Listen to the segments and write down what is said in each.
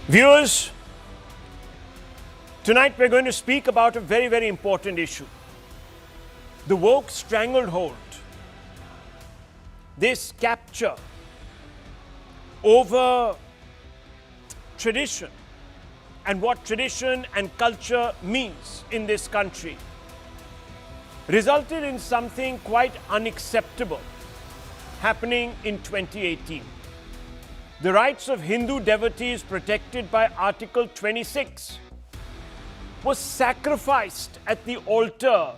Viewers, tonight we're going to speak about a very, very important issue. The woke stranglehold. This capture over tradition and what tradition and culture means in this country resulted in something quite unacceptable happening in 2018. The rights of Hindu devotees protected by Article 26 was sacrificed at the altar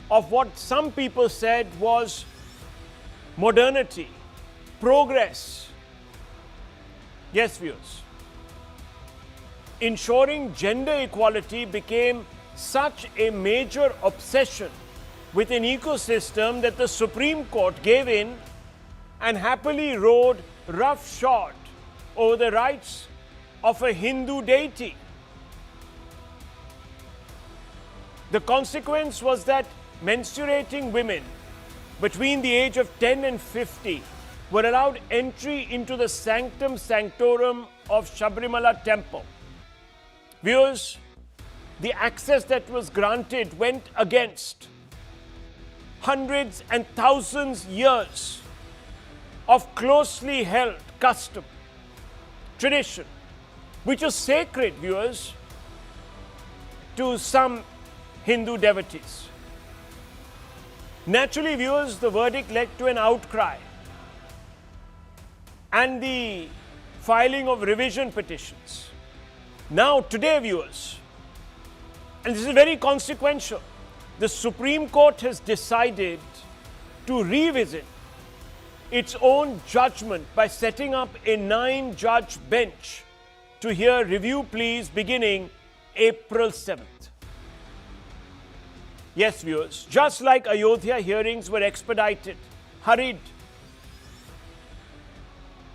of what some people said was modernity, progress. Yes, viewers. Ensuring gender equality became such a major obsession with an ecosystem that the Supreme Court gave in and happily rode roughshod over the rights of a Hindu deity. The consequence was that menstruating women between the age of 10 and 50 were allowed entry into the sanctum sanctorum of Sabarimala temple. Viewers, the access that was granted went against hundreds and thousands years of closely held custom, tradition, which is sacred, viewers, to some Hindu devotees. Naturally, viewers, the verdict led to an outcry and the filing of revision petitions. Now, today, viewers, and this is very consequential, the Supreme Court has decided to revisit its own judgment by setting up a 9-judge bench to hear review pleas beginning April 7th. Yes, viewers, just like Ayodhya hearings were expedited, hurried,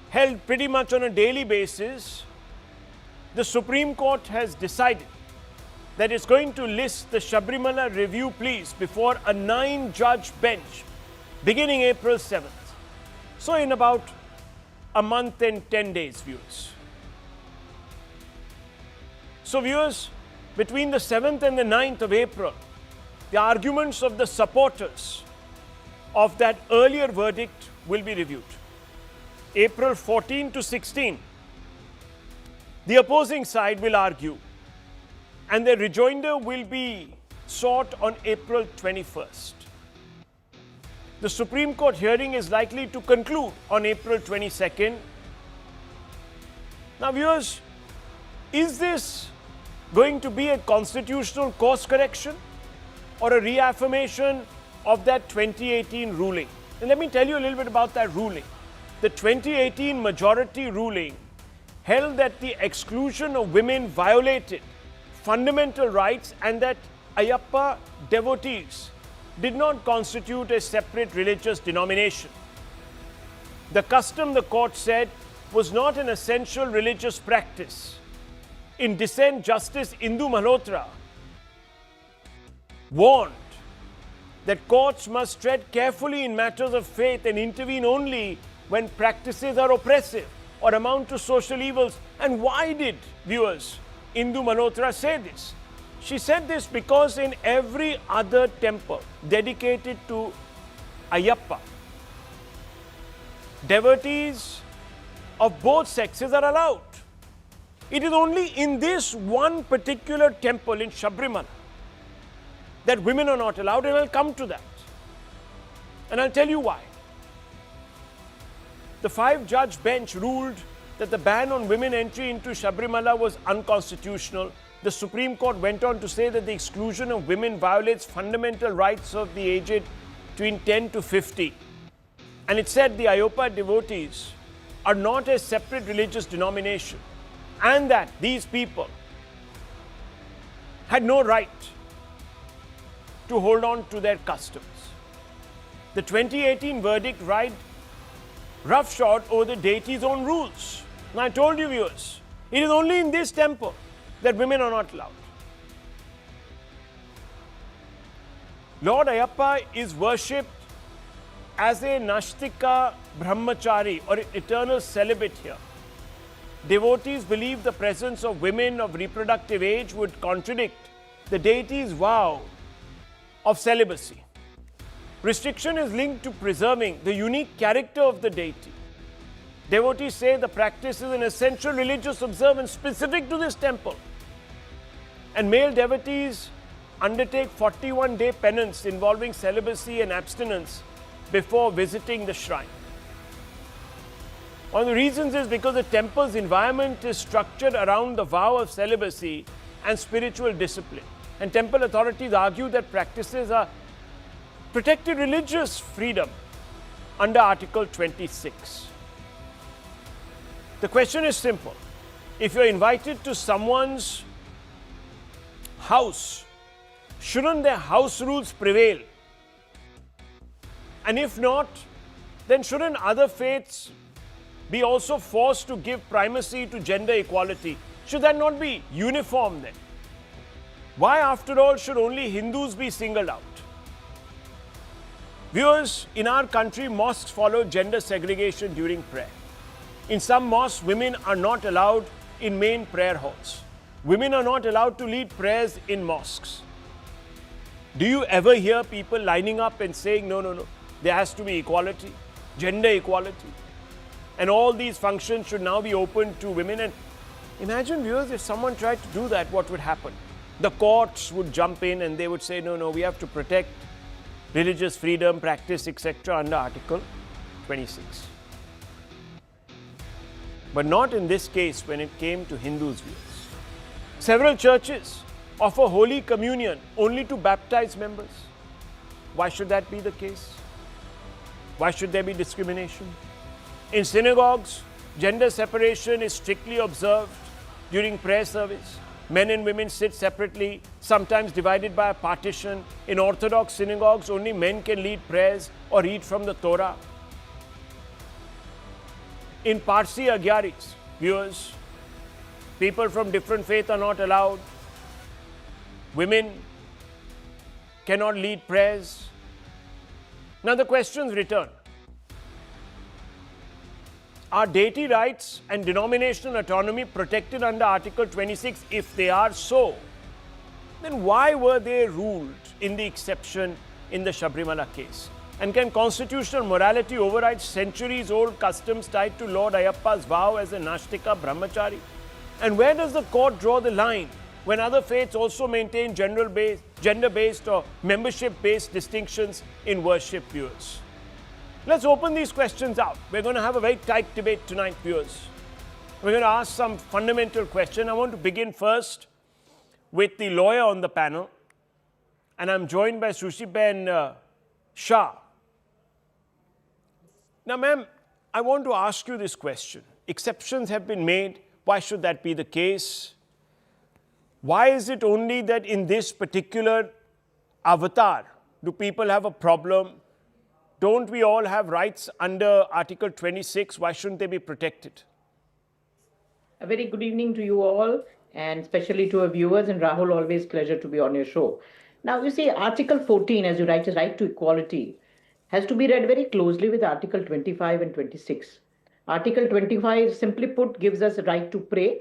held pretty much on a daily basis, the Supreme Court has decided that it's going to list the Sabarimala review pleas before a 9-judge bench beginning April 7th. So in about a month and 10 days, viewers. So viewers, between the 7th and the 9th of April, the arguments of the supporters of that earlier verdict will be reviewed. April 14 to 16, the opposing side will argue, and the rejoinder will be sought on April 21st. The Supreme Court hearing is likely to conclude on April 22nd. Now, viewers, is this going to be a constitutional course correction or a reaffirmation of that 2018 ruling? And let me tell you a little bit about that ruling. The 2018 majority ruling held that the exclusion of women violated fundamental rights and that Ayyappa devotees did not constitute a separate religious denomination. The custom, the court said, was not an essential religious practice. In dissent, Justice Indu Malhotra warned that courts must tread carefully in matters of faith and intervene only when practices are oppressive or amount to social evils. And why did, viewers, Indu Malhotra say this? She said this because in every other temple dedicated to Ayyappa, devotees of both sexes are allowed. It is only in this one particular temple in Sabarimala that women are not allowed, and I'll come to that. And I'll tell you why. The 5-judge bench ruled that the ban on women entry into Sabarimala was unconstitutional. The Supreme Court went on to say that the exclusion of women violates fundamental rights of the aged between 10 to 50. And it said the Ayyappa devotees are not a separate religious denomination and that these people had no right to hold on to their customs. The 2018 verdict ride roughshod over the deity's own rules. Now I told you, viewers, it is only in this temple that women are not allowed. Lord Ayyappa is worshipped as a Nashtika Brahmachari or eternal celibate here. Devotees believe the presence of women of reproductive age would contradict the deity's vow of celibacy. Restriction is linked to preserving the unique character of the deity. Devotees say the practice is an essential religious observance specific to this temple. And male devotees undertake 41-day penance involving celibacy and abstinence before visiting the shrine. One of the reasons is because the temple's environment is structured around the vow of celibacy and spiritual discipline. And temple authorities argue that practices are protected religious freedom under Article 26. The question is simple. If you're invited to someone's house, shouldn't their house rules prevail? And if not, then shouldn't other faiths be also forced to give primacy to gender equality? Should that not be uniform then? Why, after all, should only Hindus be singled out? Viewers, in our country, mosques follow gender segregation during prayer. In some mosques, women are not allowed in main prayer halls. Women are not allowed to lead prayers in mosques. Do you ever hear people lining up and saying, no, there has to be equality, gender equality, and all these functions should now be open to women? And imagine, viewers, if someone tried to do that, what would happen? The courts would jump in and they would say, no, we have to protect religious freedom, practice, etc. under Article 26. But not in this case when it came to Hindus' views. Several churches offer Holy Communion only to baptized members. Why should that be the case? Why should there be discrimination? In synagogues, gender separation is strictly observed during prayer service. Men and women sit separately, sometimes divided by a partition. In Orthodox synagogues, only men can lead prayers or read from the Torah. In Parsi Agyaris, viewers, people from different faith are not allowed. Women cannot lead prayers. Now the questions return. Are deity rights and denominational autonomy protected under Article 26? If they are so, then why were they ruled in the exception in the Sabarimala case? And can constitutional morality override centuries-old customs tied to Lord Ayyappa's vow as a Nashtika brahmachari? And where does the court draw the line when other faiths also maintain gender-based or membership-based distinctions in worship, viewers? Let's open these questions out. We're going to have a very tight debate tonight, viewers. We're going to ask some fundamental questions. I want to begin first with the lawyer on the panel. And I'm joined by Sushiben Shah. Now, ma'am, I want to ask you this question. Exceptions have been made. Why should that be the case? Why is it only that in this particular avatar do people have a problem? Don't we all have rights under Article 26? Why shouldn't they be protected? A very good evening to you all, and especially to our viewers. And Rahul, always pleasure to be on your show. Now, you see, Article 14, as you write, is right to equality, has to be read very closely with Article 25 and 26. Article 25, simply put, gives us a right to pray,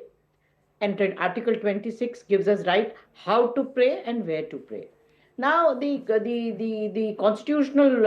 and Article 26 gives us right how to pray and where to pray. Now, the constitutional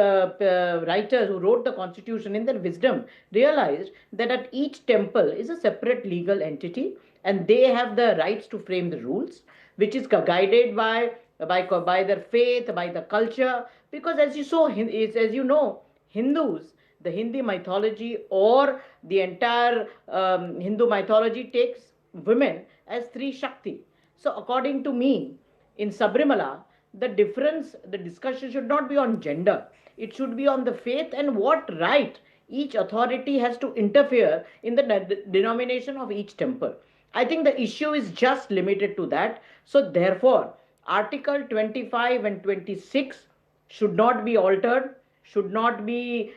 writers who wrote the constitution in their wisdom realized that at each temple is a separate legal entity, and they have the rights to frame the rules, which is guided by their faith, by the culture. Because as you know, Hindus, the Hindi mythology or the entire Hindu mythology takes women as three Shakti. So according to me, in Sabarimala, the discussion should not be on gender. It should be on the faith and what right each authority has to interfere in the denomination of each temple. I think the issue is just limited to that. So therefore, Article 25 and 26 should not be altered, should be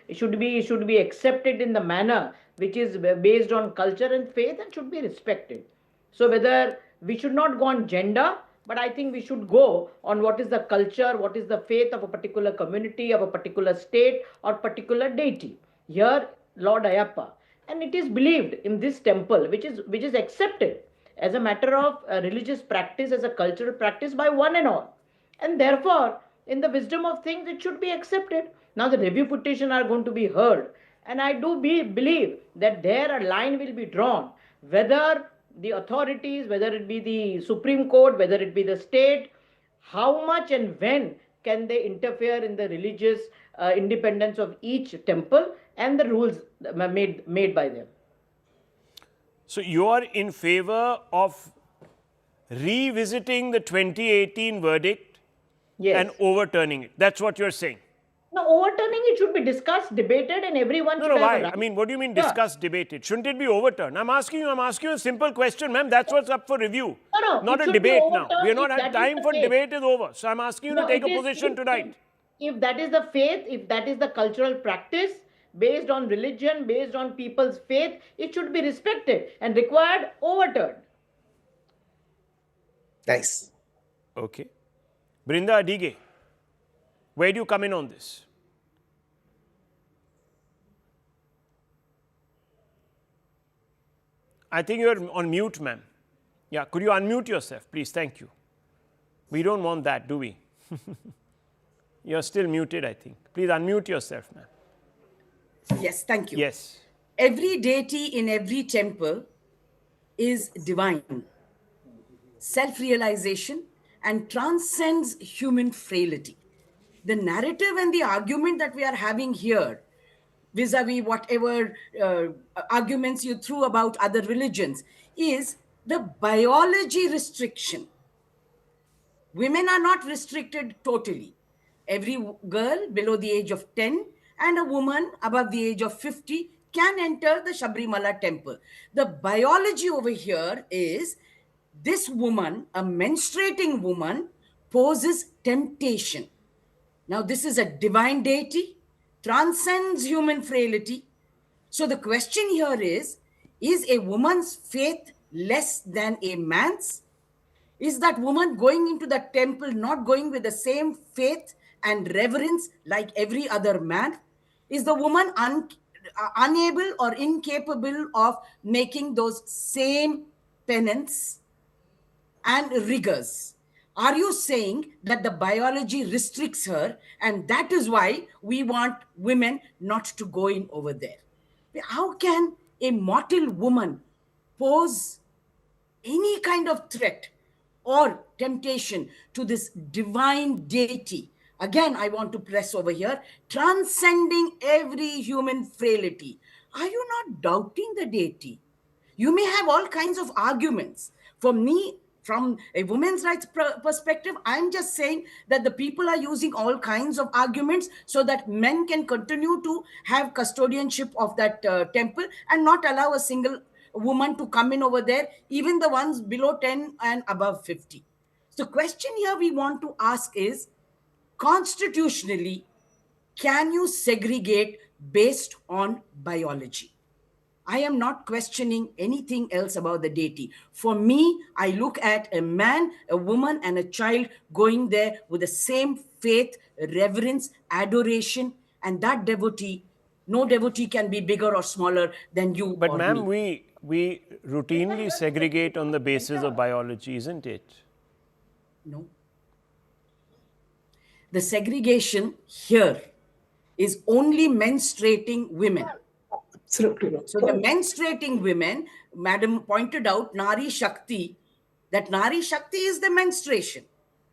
accepted in the manner which is based on culture and faith, and should be respected. So whether we should not go on gender, but I think we should go on what is the culture, what is the faith of a particular community, of a particular state or particular deity. Here, Lord Ayyappa, and it is believed in this temple, which is accepted as a matter of religious practice, as a cultural practice by one and all, and therefore in the wisdom of things it should be accepted. Now the review petition are going to be heard, and I do believe that there a line will be drawn, whether the authorities, whether it be the Supreme Court, whether it be the state, how much and when can they interfere in the religious independence of each temple and the rules made by them. So you are in favor of revisiting the 2018 verdict Yes. and overturning it. That's what you're saying. Now, overturning it should be discussed, debated, and everyone should No, have a why? right. I mean, what do you mean discussed, debated? Shouldn't it be overturned? I'm asking you a simple question, ma'am. That's what's up for review. No, not it a should be debate now. overturned We are not if had that is time the for case. debate is over. So I'm asking you to take a it is- position if- tonight. If that is the faith, if that is the cultural practice based on religion, based on people's faith, it should be respected and required overturned. Nice. Okay. Brinda Adige, where do you come in on this? I think you're on mute, ma'am. Yeah, could you unmute yourself, please? Thank you. We don't want that, do we? You're still muted, I think. Please unmute yourself, ma'am. Yes, thank you. Yes. Every deity in every temple is divine, self-realization, and transcends human frailty. The narrative and the argument that we are having here, vis-a-vis whatever arguments you threw about other religions, is the biology restriction. Women are not restricted totally. Every girl below the age of 10 and a woman above the age of 50 can enter the Sabarimala temple. The biology over here is this woman, a menstruating woman, poses temptation. Now, this is a divine deity, transcends human frailty. So the question here is a woman's faith less than a man's? Is that woman going into the temple not going with the same faith and reverence like every other man? Is the woman unable or incapable of making those same penance and rigors? Are you saying that the biology restricts her and that is why we want women not to go in over there? How can a mortal woman pose any kind of threat or temptation to this divine deity? Again, I want to press over here, transcending every human frailty. Are you not doubting the deity? You may have all kinds of arguments. For me, from a women's rights perspective, I'm just saying that the people are using all kinds of arguments so that men can continue to have custodianship of that temple and not allow a single woman to come in over there, even the ones below 10 and above 50. So question here we want to ask is, constitutionally, can you segregate based on biology? I am not questioning anything else about the deity. For me, I look at a man, a woman, and a child going there with the same faith, reverence, adoration, and that devotee, no devotee can be bigger or smaller than you But or ma'am, me. we routinely segregate on the basis of biology, isn't it? No. The segregation here is only menstruating women. Absolutely not. So the menstruating women, Madam pointed out, Nari Shakti, that Nari Shakti is the menstruation.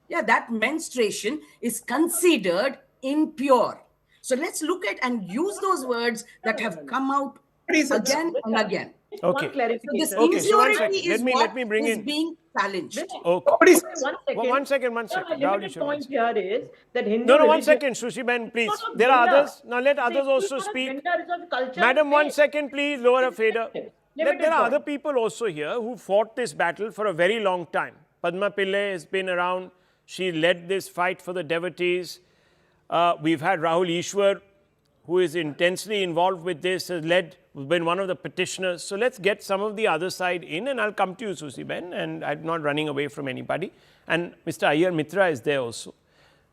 Yeah, that menstruation is considered impure. So let's look at and use those words that have come out again and again. Okay. One clarification. This Okay, so one impurity second. is Let me bring what is in. being challenged. Okay. One second. One second. The Rahul, limited you should- one point second. here is that Hindu No, one religion- second, Sushi Ben, please. No, no, There are gender. others. Now let others See, also it's not a speak. gender, it's not culture, Madam, one faith. second, please. Lower a fader. Limited There are point. other people also here who fought this battle for a very long time. Padma Pillai has been around. She led this fight for the devotees. We've had Rahul Ishwar, who is intensely involved with this, has been one of the petitioners. So let's get some of the other side in, and I'll come to you, Susi Ben, and I'm not running away from anybody. And Mr. Aiyar Mitra is there also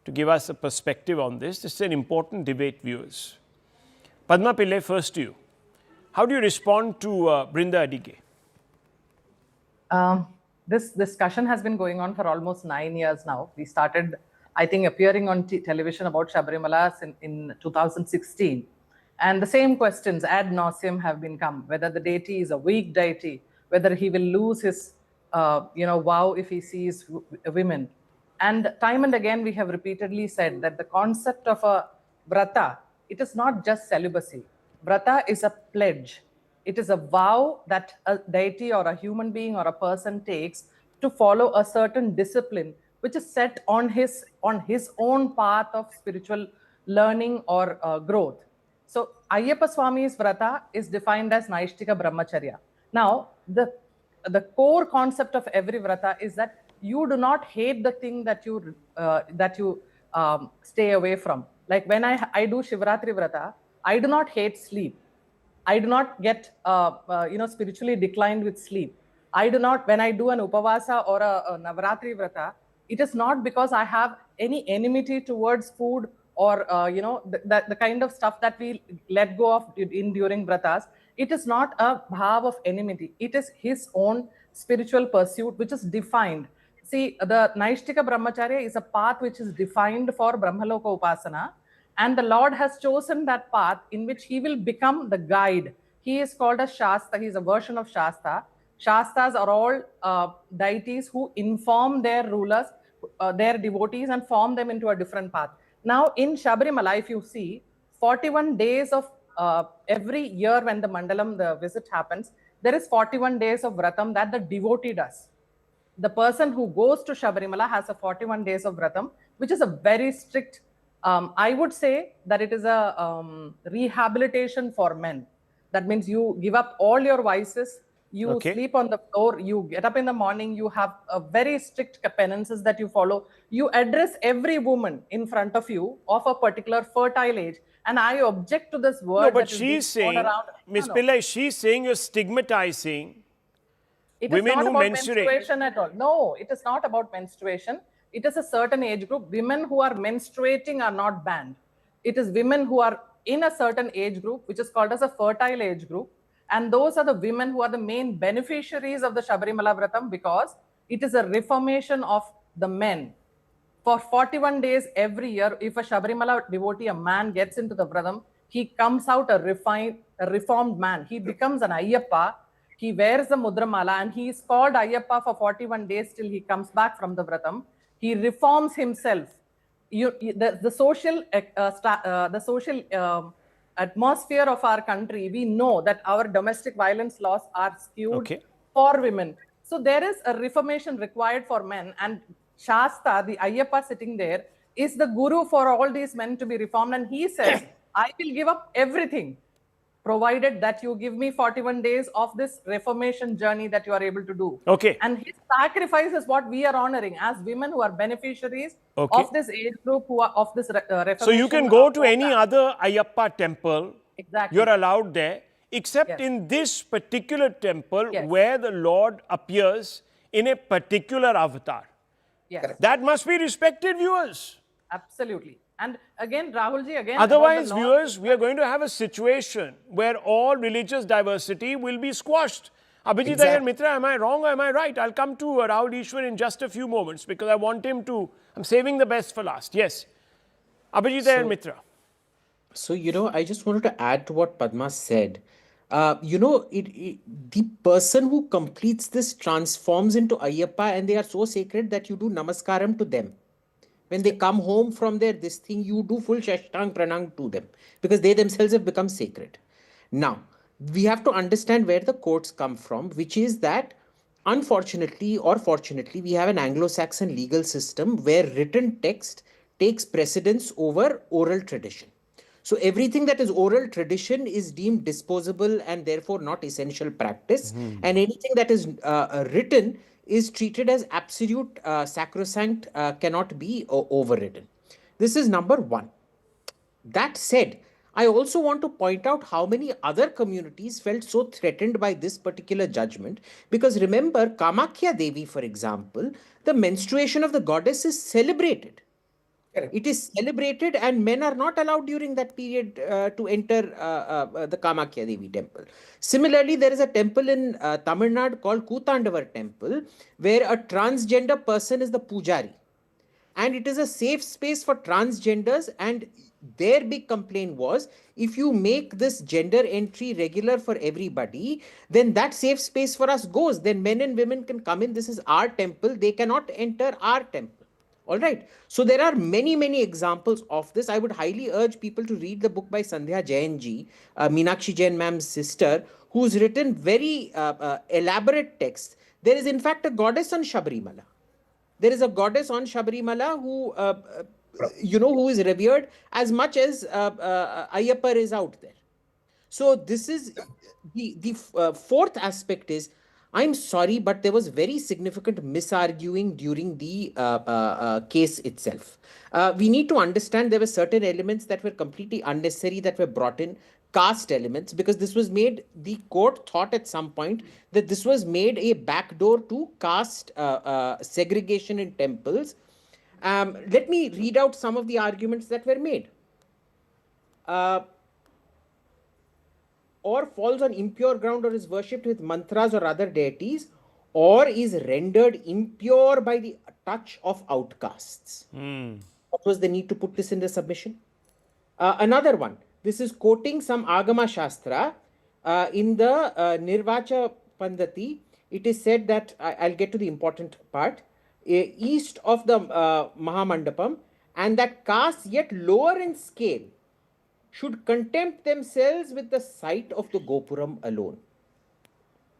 to give us a perspective on this. This is an important debate, viewers. Padma Pillai, first to you. How do you respond to Brinda Adige? This discussion has been going on for almost 9 years now. We started, I think, appearing on television about Sabarimala in 2016. And the same questions ad nauseum have been come, whether the deity is a weak deity, whether he will lose his vow if he sees women. And time and again, we have repeatedly said that the concept of a vrata, it is not just celibacy. Vrata is a pledge. It is a vow that a deity or a human being or a person takes to follow a certain discipline, which is set on his own path of spiritual learning or growth. So Ayyappa Swami's vrata is defined as Naishtika Brahmacharya. Now, the core concept of every vrata is that you do not hate the thing that you stay away from. Like when I do Shivratri vrata, I do not hate sleep. I do not get spiritually declined with sleep. I do not, when I do an upavasa or a Navaratri vrata, it is not because I have any enmity towards food or the kind of stuff that we let go of during vratas. It is not a bhav of enmity. It is his own spiritual pursuit which is defined. See, the Naishtika Brahmacharya is a path which is defined for Brahmaloka Upasana, and the Lord has chosen that path in which he will become the guide. He is called a Shasta. He is a version of Shasta. Shastas are all deities who inform their rulers, their devotees, and form them into a different path. Now, in Sabarimala, if you see, 41 days of every year when the Mandalam, the visit happens, there is 41 days of vratam that the devotee does. The person who goes to Sabarimala has a 41 days of vratam, which is a very strict, I would say that it is a rehabilitation for men. That means you give up all your vices, you sleep on the floor, you get up in the morning, you have a very strict penances that you follow. You address every woman in front of you of a particular fertile age. And I object to this word. No, but she's saying, Ms. Pillai, she's saying you're stigmatizing women who menstruate. Menstruation at all. No, it is not about menstruation. It is a certain age group. Women who are menstruating are not banned. It is women who are in a certain age group, which is called as a fertile age group. And those are the women who are the main beneficiaries of the Sabarimala Vratam, because it is a reformation of the men. For 41 days every year, if a Sabarimala devotee, a man, gets into the Vratam, he comes out a reformed man. He becomes an Ayyappa. He wears the Mudramala and he is called Ayyappa for 41 days till he comes back from the Vratam. He reforms himself. The social atmosphere of our country, we know that our domestic violence laws are skewed for women. So there is a reformation required for men, and Shasta, the Ayyappa sitting there, is the guru for all these men to be reformed. And he says, I will give up everything, provided that you give me 41 days of this reformation journey that you are able to do. And his sacrifice is what we are honoring as women who are beneficiaries of this age group, who are of this reformation. So you can go to any other Ayyappa temple. Exactly. You're allowed there, except in this particular temple where the Lord appears in a particular avatar. Yes. That must be respected, viewers. Absolutely. And again, Rahulji, again... Otherwise, viewers, we are going to have a situation where all religious diversity will be squashed. Abhijit Aiyar Mitra, am I wrong or am I right? I'll come to Rahul Ishwar in just a few moments because I want him to... I'm saving the best for last. Yes. Abhijit Aiyar Mitra. So, I just wanted to add to what Padma said. The person who completes this transforms into Ayyappa, and they are so sacred that you do namaskaram to them. When they come home from this thing, you do full Shashtang Pranam to them because they themselves have become sacred. Now, we have to understand where the quotes come from, which is that unfortunately or fortunately, we have an Anglo-Saxon legal system where written text takes precedence over oral tradition. So everything that is oral tradition is deemed disposable and therefore not essential practice. And anything that is written is treated as absolute sacrosanct, cannot be overridden. This is number one. That said, I also want to point out how many other communities felt so threatened by this particular judgment. Because remember, Kamakhya Devi, for example, the menstruation of the goddess is celebrated. Correct. It is celebrated, and men are not allowed during that period to enter the Kamakya Devi temple. Similarly, there is a temple in Tamil Nadu called Kootandavar temple, where a transgender person is the pujari. And it is a safe space for transgenders, and their big complaint was, if you make this gender entry regular for everybody, then that safe space for us goes. Then men and women can come in. This is our temple. They cannot enter our temple. All right. So there are many, many examples of this. I would highly urge people to read the book by Sandhya Jainji, Meenakshi Jain ma'am's sister, who's written very elaborate texts. There is, in fact, a goddess on Sabarimala. There is a goddess on Sabarimala who, who is revered as much as Ayyappa is out there. So this is the fourth aspect is, I'm sorry, but there was very significant misarguing during the case itself. We need to understand there were certain elements that were completely unnecessary that were brought in, caste elements, because this was made, the court thought at some point that this was made a backdoor to caste segregation in temples. Let me read out some of the arguments that were made. Or falls on impure ground, or is worshipped with mantras or other deities, or is rendered impure by the touch of outcasts. What was the need to put this in the submission? Another one. This is quoting some Agama Shastra. In the Nirvacha Pandati, it is said that, I'll get to the important part, east of the Mahamandapam, and that castes yet lower in scale should content themselves with the sight of the Gopuram alone.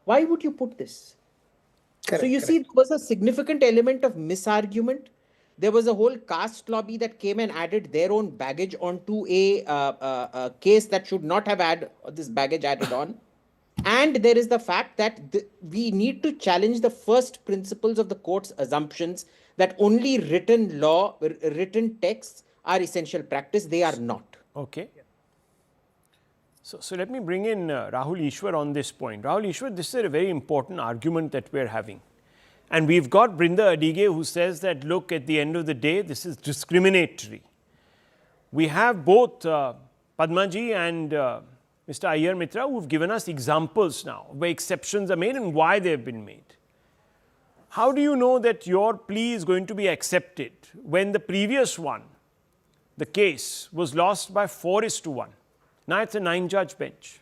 Why would you put this? Correct, so you see, there was a significant element of misargument. There was a whole caste lobby that came and added their own baggage onto a case that should not have had this baggage added on. And there is the fact that we need to challenge the first principles of the court's assumptions that only written law, written texts are essential practice. They are not. Okay. So let me bring in Rahul Ishwar on this point. Rahul Ishwar, this is a very important argument that we're having. And we've got Brinda Adige who says that, look, at the end of the day, this is discriminatory. We have both Padmaji and Mr. Aiyar Mitra who've given us examples now where exceptions are made and why they've been made. How do you know that your plea is going to be accepted when the previous one, the case, was lost by 4:1? Now it's a 9-judge bench.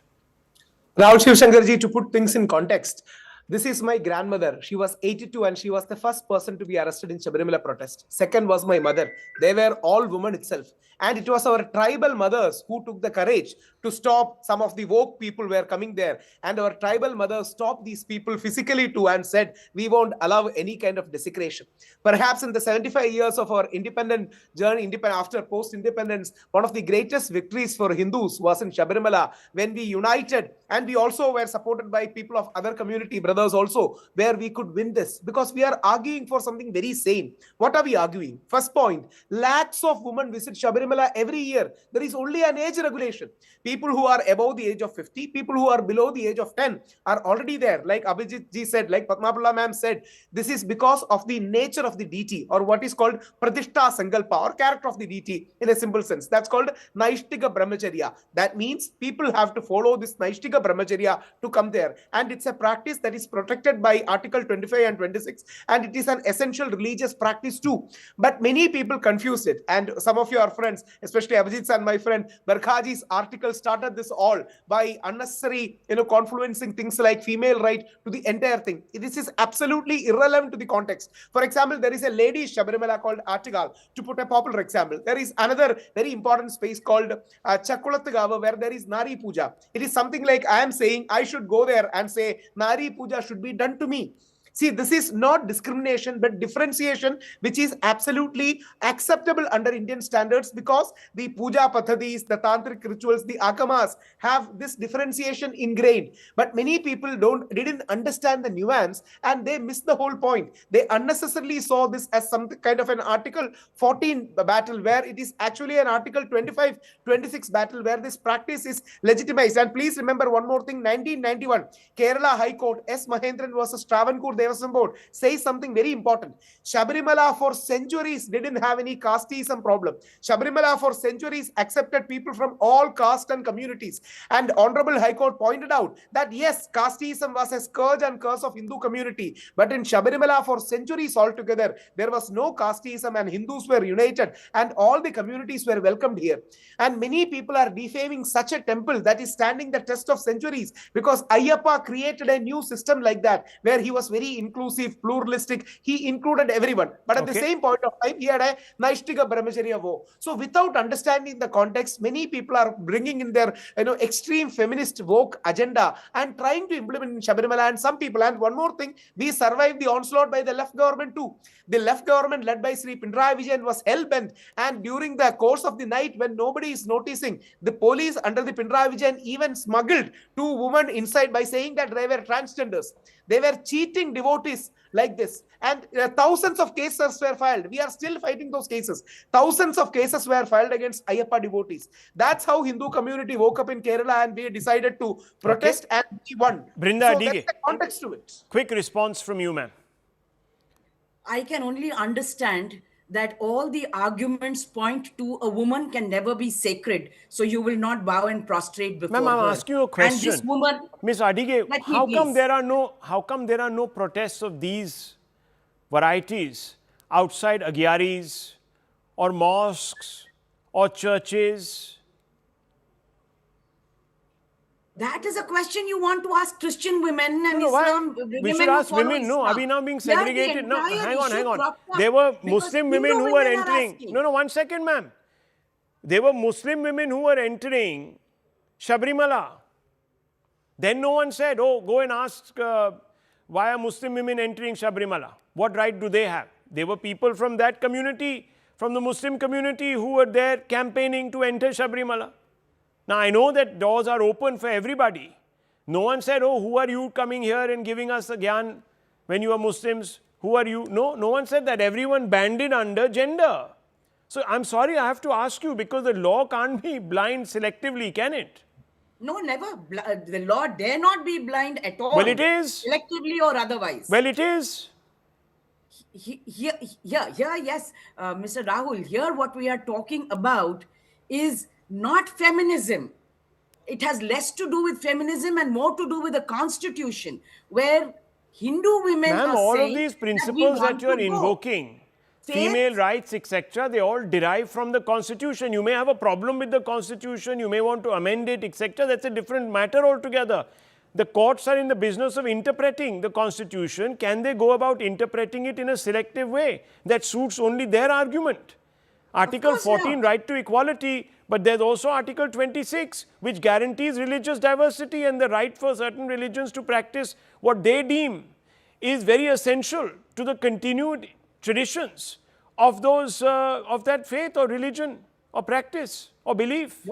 Rahul Shivshankarji, to put things in context, this is my grandmother. She was 82 and she was the first person to be arrested in Sabarimala protest. Second was my mother. They were all women itself. And it was our tribal mothers who took the courage to stop some of the woke people were coming there. And our tribal mothers stopped these people physically too and said, we won't allow any kind of desecration. Perhaps in the 75 years of our independent journey, after post-independence, one of the greatest victories for Hindus was in Sabarimala when we united, and we also were supported by people of other community brothers also, where we could win this because we are arguing for something very sane. What are we arguing? First point, lakhs of women visit Sabarimala every year. There is only an age regulation. People who are above the age of 50, people who are below the age of 10 are already there. Like Abhijit ji said, like Padmapala ma'am said, this is because of the nature of the deity, or what is called Pratishta Sankalpa, or character of the deity in a simple sense. That's called Naishtika Brahmacharya. That means people have to follow this Naishtika Brahmacharya to come there. And it's a practice that is protected by Article 25 and 26. And it is an essential religious practice too. But many people confuse it. And some of your friends, especially Abhijit and my friend Barkhaji's article, started this all by unnecessary, confluencing things like female right to the entire thing. This is absolutely irrelevant to the context. For example, there is a lady Sabarimala called Artigal, to put a popular example. There is another very important space called Chakulathagava, where there is Nari Puja. It is something like I am saying I should go there and say Nari Puja should be done to me. See, this is not discrimination, but differentiation, which is absolutely acceptable under Indian standards, because the puja pathadis, the tantric rituals, the agamas have this differentiation ingrained. But many people didn't understand the nuance, and they missed the whole point. They unnecessarily saw this as some kind of an Article 14 battle, where it is actually an Article 25-26 battle, where this practice is legitimized. And please remember one more thing, 1991, Kerala High Court, S. Mahendran versus Travancore Devasam Board says something very important. Sabarimala for centuries didn't have any casteism problem. Sabarimala for centuries accepted people from all caste and communities. And Honorable High Court pointed out that yes, casteism was a scourge and curse of Hindu community. But in Sabarimala for centuries altogether, there was no casteism and Hindus were united and all the communities were welcomed here. And many people are defaming such a temple that is standing the test of centuries because Ayyappa created a new system like that where he was very inclusive, pluralistic. He included everyone. But at the same point of time, he had a Naishtika Brahmacharya vow. So without understanding the context, many people are bringing in their extreme feminist woke agenda and trying to implement in Sabarimala. And some people, and one more thing, we survived the onslaught by the left government too. The left government led by Sri Pinarayi Vijayan was hell-bent, and during the course of the night when nobody is noticing, the police under the Pinarayi Vijayan even smuggled 2 women inside by saying that they were transgenders. They were cheating devotees like this, and thousands of cases were filed. We are still fighting those cases. Thousands of cases were filed against Ayyappa devotees. That's how Hindu community woke up in Kerala and we decided to protest and we won. Brinda So Dige, that's the context to it. quick response from you, ma'am. I can only understand that all the arguments point to a woman can never be sacred, so you will not bow and prostrate before Ma'am, her. I'm asking you a question. And this woman, Miss Adige, Let me how come please. there are no protests of these varieties outside Agyaris or mosques or churches? that is a question you want to ask Christian women and No, why? Islam. We should who ask follow women. No, Islam. are we now being Here the segregated? No, entire hang issue on. cropped up There were because Muslim Hindu women who were are entering. asking. No, 1 second, ma'am. There were Muslim women who were entering Sabarimala. Then no one said, oh, go and ask why are Muslim women entering Sabarimala? What right do they have? They were people from that community, from the Muslim community who were there campaigning to enter Sabarimala. Now, I know that doors are open for everybody. No one said, oh, who are you coming here and giving us a gyan when you are Muslims? Who are you? No, no one said that. Everyone banded under gender. So, I'm sorry, I have to ask you because the law can't be blind selectively, can it? No, never. The law dare not be blind at all. Well, it is. Selectively or otherwise. Well, it is. Here, yes, Mr. Rahul, here what we are talking about is not feminism. It has less to do with feminism and more to do with the constitution, where Hindu women Ma'am, are all saying of these that we principles want that you are to go. invoking, Faith- female rights, etc., they all derive from the constitution. You may have a problem with the constitution, you may want to amend it, etc. That's a different matter altogether. The courts are in the business of interpreting the constitution. Can they go about interpreting it in a selective way that suits only their argument? Article course 14, not. right to equality, but there's also Article 26, which guarantees religious diversity and the right for certain religions to practice what they deem is very essential to the continued traditions of those of that faith or religion or practice or belief.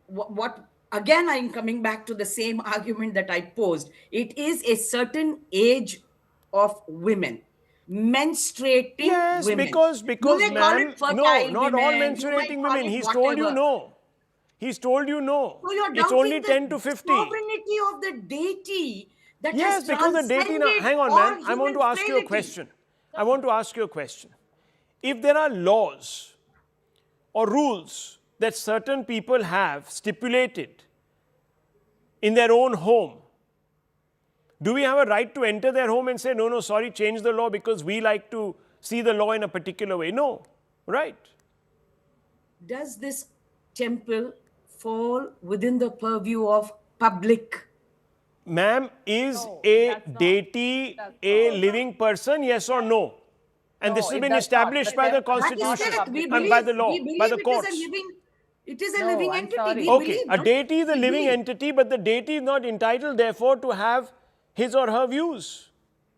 What again, I'm coming back to the same argument that I posed. It is a certain age of women, menstruating Yes, women. because You may call ma'am, it fertile no, not all women, you might menstruating call women. it He's told you whatever. no. He's told you no. So you're It's only doubting 10 to the 50. sovereignty of the deity that Yes, has because the deity now, transcended hang on, all man. I want to human ask you a frailty. question. I want to ask you a question. If there are laws or rules that certain people have stipulated in their own home, do we have a right to enter their home and say, no, no, sorry, change the law because we like to see the law in a particular way? No, right? Does this temple fall within the purview of public? Ma'am, is No, a that's not. deity That's a not. living person, yes or no? And No, this has it been does not. established The by the temple- That is constitution correct. We and believe, by the law, we believe by the it courts. It is a No, living I'm entity. sorry. We Okay, believe, a no? deity is a We living believe. entity, but the deity is not entitled, therefore, to have his or her views.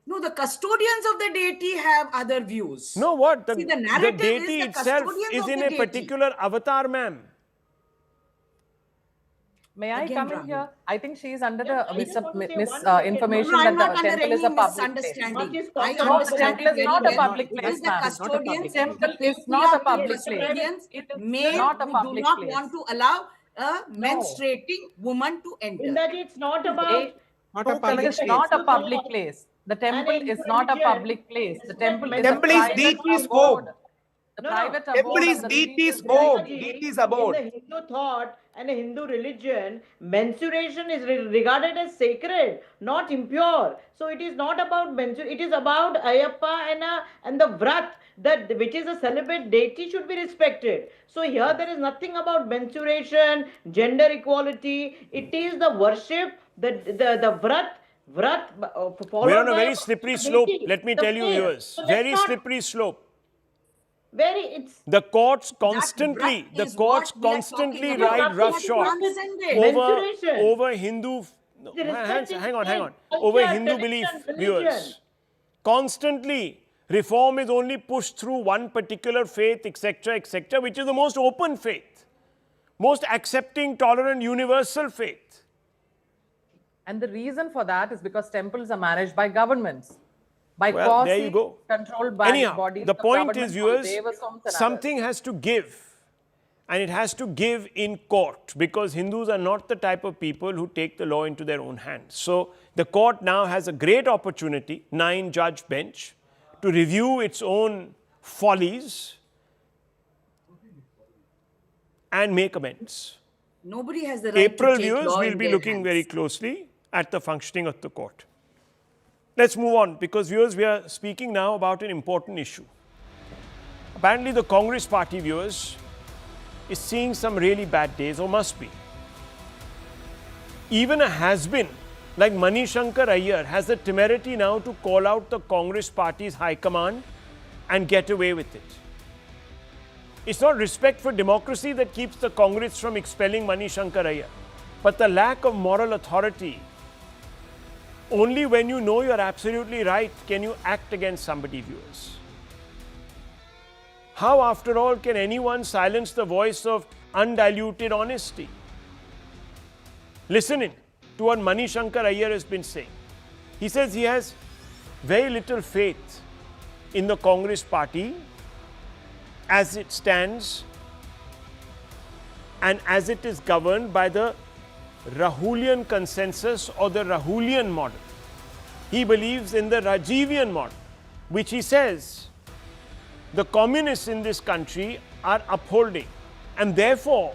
No, the custodians of the deity have other views. No, what? See, the narrative deity is the itself custodians is of in the a deity. particular avatar, ma'am. May I Again, come in Rahul. here? I think she is under the I just want to say one second. information No, I'm that not the under temple is any a public place. misunderstanding. Much is I possible, No, the understand temple it is very not a well. public It place, is the ma'am. custodians of Temple the is not a patriarchal public place. custodians, It is male not a who do public not place. want to allow a menstruating woman to enter. Brindaji, it's not about Not a Temple public is place. not a public place. The temple And in is not a religion, public place. The respect temple is a Temple is private deity's abode. home. The No, no. private Temple abode is and the deity's religious home. Ji, Deity's in abode. the Hindu thought and a Hindu religion, menstruation is regarded as sacred, not impure. So it is not about menstruation. It is about Ayyappa and the Vrat, that which is a celibate deity should be respected. So here there is nothing about menstruation, gender equality. It is the worship, the Vrat We're followed on a by very slippery the slope. deity, Let me the tell you, faith. viewers. So let's Very not slippery slope. it's The courts That constantly, breath the is courts what we are constantly talking about. ride We roughshod Transcended. over Mensuration. over Hindu. No, The respect hang on, is hang on. culture, Over Hindu tradition, belief, religion. viewers. Constantly, reform is only pushed through one particular faith, etc., which is the most open faith, most accepting, tolerant, universal faith. And the reason for that is because temples are managed by governments, by Well, there you go. controlled by Anyhow, bodies the of point government is, called viewers, Devasams and others. something has to give. And it has to give in court, because Hindus are not the type of people who take the law into their own hands. So the court now has a great opportunity, 9-judge bench, to review its own follies and make amends. Nobody has the right April, to take viewers, law will in be their looking hands. very closely at the functioning of the court. Let's move on, because, viewers, we are speaking now about an important issue. Apparently, the Congress party, viewers, is seeing some really bad days, or must be. Even a has-been like Shankar Aiyar has the temerity now to call out the Congress party's high command and get away with it. It's not respect for democracy that keeps the Congress from expelling Shankar Aiyar, but the lack of moral authority. Only when you know you're absolutely right can you act against somebody, viewers. How, after all, can anyone silence the voice of undiluted honesty? Listen in to what Shankar Aiyar has been saying. He says he has very little faith in the Congress party as it stands and as it is governed by the Rahulian consensus or the Rahulian model. He believes in the Rajivian model, which he says the communists in this country are upholding. And therefore,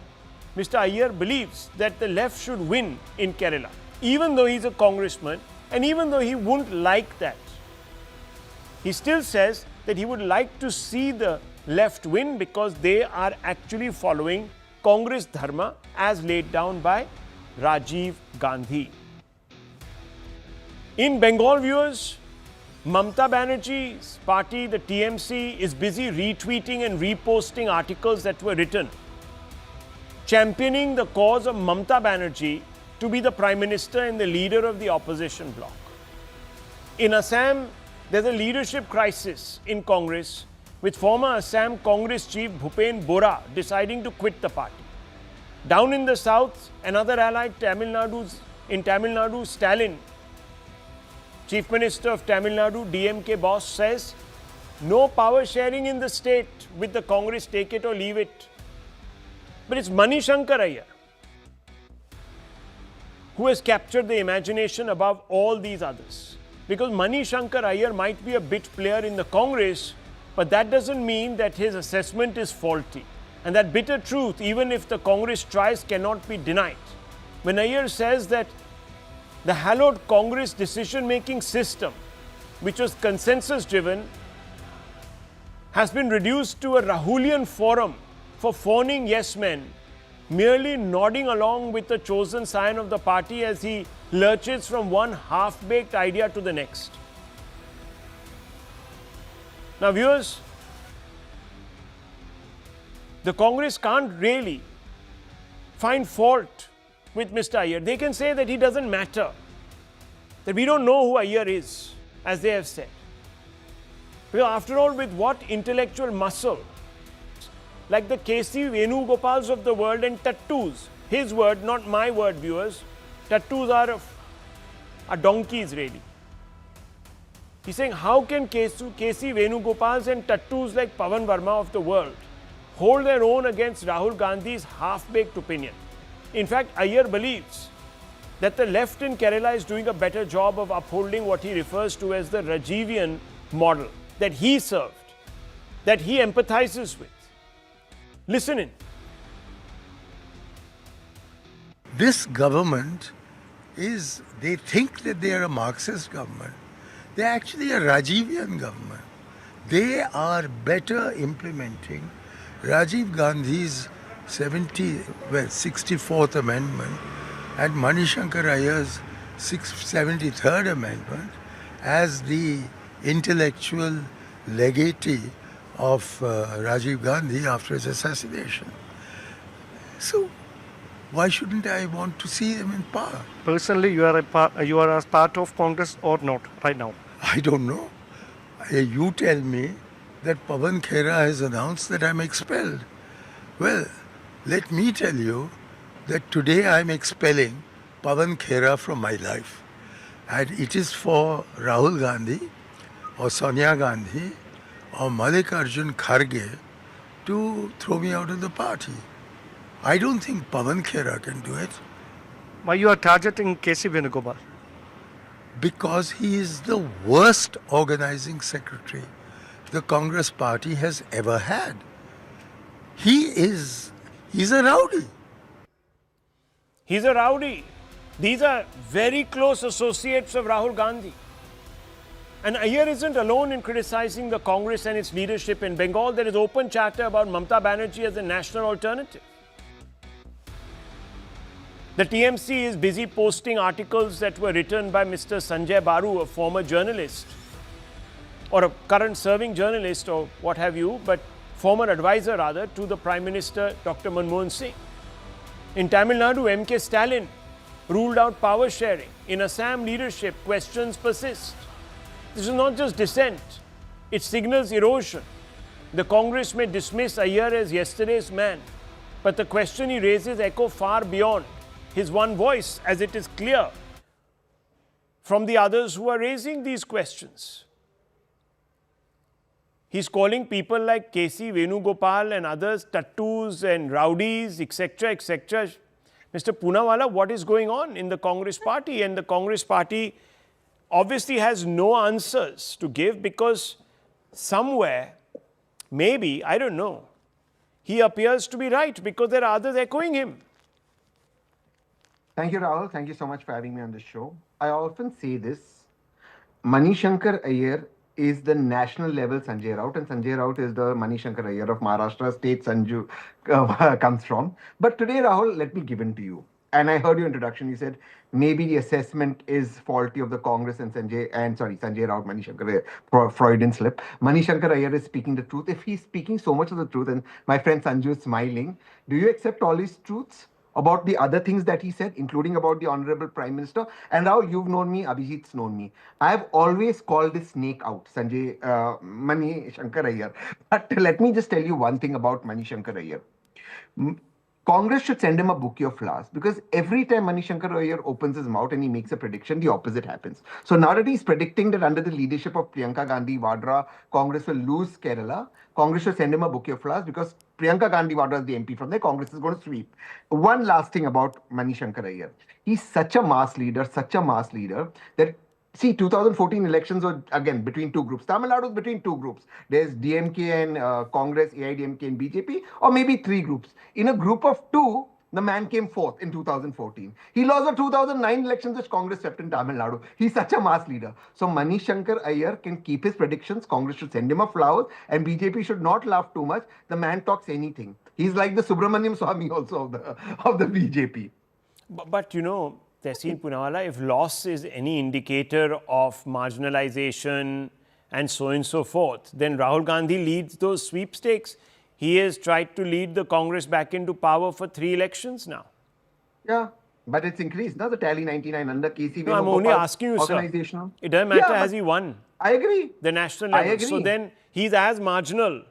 Mr. Aiyar believes that the left should win in Kerala, even though he's a congressman and even though he wouldn't like that. He still says that he would like to see the left win because they are actually following Congress Dharma as laid down by Rajiv Gandhi. In Bengal, viewers, Mamata Banerjee's party, the TMC, is busy retweeting and reposting articles that were written championing the cause of Mamata Banerjee to be the Prime Minister and the leader of the opposition bloc. In Assam, there's a leadership crisis in Congress, with former Assam Congress chief Bhupen Bora deciding to quit the party. Down in the south, another ally, in Tamil Nadu, Stalin, Chief Minister of Tamil Nadu, DMK boss, says no power sharing in the state with the Congress, take it or leave it. But it's Shankar Aiyar who has captured the imagination above all these others. Because Shankar Aiyar might be a bit player in the Congress, but that doesn't mean that his assessment is faulty. And that bitter truth, even if the Congress tries, cannot be denied. When Aiyar says that the hallowed Congress decision-making system, which was consensus-driven, has been reduced to a Rahulian forum for fawning yes men, merely nodding along with the chosen scion of the party as he lurches from one half-baked idea to the next. Now, viewers, the Congress can't really find fault with Mr. Aiyar. They can say that he doesn't matter, that we don't know who Aiyar is, as they have said. Because after all, with what intellectual muscle, like the K.C. Venugopals of the world and tattoos, his word, not my word, viewers, tattoos are donkeys really. He's saying, how can K.C. Venugopals and tattoos like Pavan Verma of the world hold their own against Rahul Gandhi's half-baked opinion? In fact, Aiyar believes that the left in Kerala is doing a better job of upholding what he refers to as the Rajivian model that he served, that he empathizes with. Listen in. This government they think that they are a Marxist government. They're actually a Rajivian government. They are better implementing Rajiv Gandhi's 64th Amendment and Shankar Aiyar's 73rd Amendment as the intellectual legatee of Rajiv Gandhi after his assassination. So, why shouldn't I want to see them in power? Personally, you are a part of Congress or not right now? I don't know. You tell me that Pawan Khera has announced that I'm expelled. Well, let me tell you that today I'm expelling Pawan Khera from my life. And it is for Rahul Gandhi or Sonia Gandhi or Mallikarjun Kharge to throw me out of the party. I don't think Pawan Khera can do it. Why you are targeting K.C. Venugopal? Because he is the worst organizing secretary the Congress party has ever had. He's a rowdy. He's a rowdy. These are very close associates of Rahul Gandhi. And Aiyar isn't alone in criticizing the Congress and its leadership in Bengal. There is open chatter about Mamata Banerjee as a national alternative. The TMC is busy posting articles that were written by Mr. Sanjay Baru, a former journalist, or a current serving journalist, or what have you, but former advisor rather, to the Prime Minister, Dr. Manmohan Singh. In Tamil Nadu, M.K. Stalin ruled out power sharing. In Assam leadership, questions persist. This is not just dissent, it signals erosion. The Congress may dismiss Aiyar as yesterday's man, but the question he raises echo far beyond his one voice, as it is clear from the others who are raising these questions. He's calling people like K.C. Venugopal and others tattoos and rowdies, etc., etc. Mr. Poonawalla, what is going on in the Congress party? And the Congress party obviously has no answers to give because somewhere, maybe, I don't know, he appears to be right because there are others echoing him. Thank you, Rahul. Thank you so much for having me on the show. I often say this. Shankar Aiyar is the national level Sanjay Raut, and Sanjay Raut is the Shankar Aiyar of Maharashtra state Sanju comes from. But today, Rahul, let me give in to you. And I heard your introduction. You said maybe the assessment is faulty of the Congress and Sanjay Raut, Shankar Aiyar, Freudian slip. Shankar Aiyar is speaking the truth. If he's speaking so much of the truth, and my friend Sanju is smiling, do you accept all his truths about the other things that he said, including about the Honorable Prime Minister? And now you've known me, Abhijit's known me. I've always called this snake out, Shankar Aiyar. But let me just tell you one thing about Shankar Aiyar. Congress should send him a bouquet of flowers because every time Shankar Aiyar opens his mouth and he makes a prediction, the opposite happens. So now that he's predicting that under the leadership of Priyanka Gandhi Vadra, Congress will lose Kerala, Congress should send him a bouquet of flowers because Priyanka Gandhi Vadra is the MP from there, Congress is going to sweep. One last thing about Shankar Aiyar. He's such a mass leader that see, 2014 elections were again between two groups. Tamil Nadu is between two groups. There's DMK and Congress, AIDMK and BJP, or maybe three groups. In a group of two, the man came fourth in 2014. He lost the 2009 elections, which Congress swept in Tamil Nadu. He's such a mass leader. So Shankar Aiyar can keep his predictions. Congress should send him a flower, and BJP should not laugh too much. The man talks anything. He's like the Subramaniam Swami also of the BJP. But you know, Tehseen Poonawalla, if loss is any indicator of marginalization and so forth, then Rahul Gandhi leads those sweepstakes. He has tried to lead the Congress back into power for 3 elections now. Yeah, but it's increased. Now the tally 99 under KC. No, I'm only asking you, sir. It doesn't matter, has he won? I agree. The national level. I agree. So then he's as marginal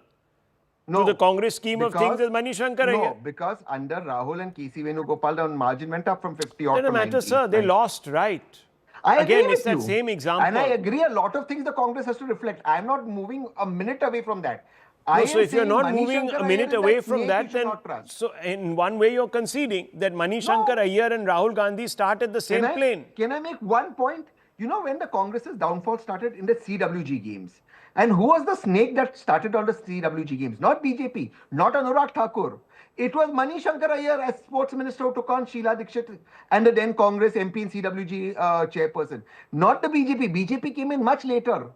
to the Congress scheme of things as Shankar Aiyar. No, because under Rahul and KC Venugopal, the margin went up from 50 odd to 90. Doesn't matter, sir. They lost, right? Again, it's that same example. And I agree, a lot of things the Congress has to reflect. I'm not moving a minute away from that. No, so am if you're saying not Mani moving Shankar a Aiyar minute is away that from snake that, you should then not trust. so in one way you're conceding that Mani Shankar Aiyar and Rahul Gandhi start at the same plane. Can I make one point? You know, when the Congress's downfall started in the CWG games, and who was the snake that started all the CWG games? Not BJP, not Anurag Thakur. It was Mani Shankar Aiyar as sports minister who took on Sheila Dikshit and the then Congress MP and CWG chairperson. Not the BJP. BJP came in much later.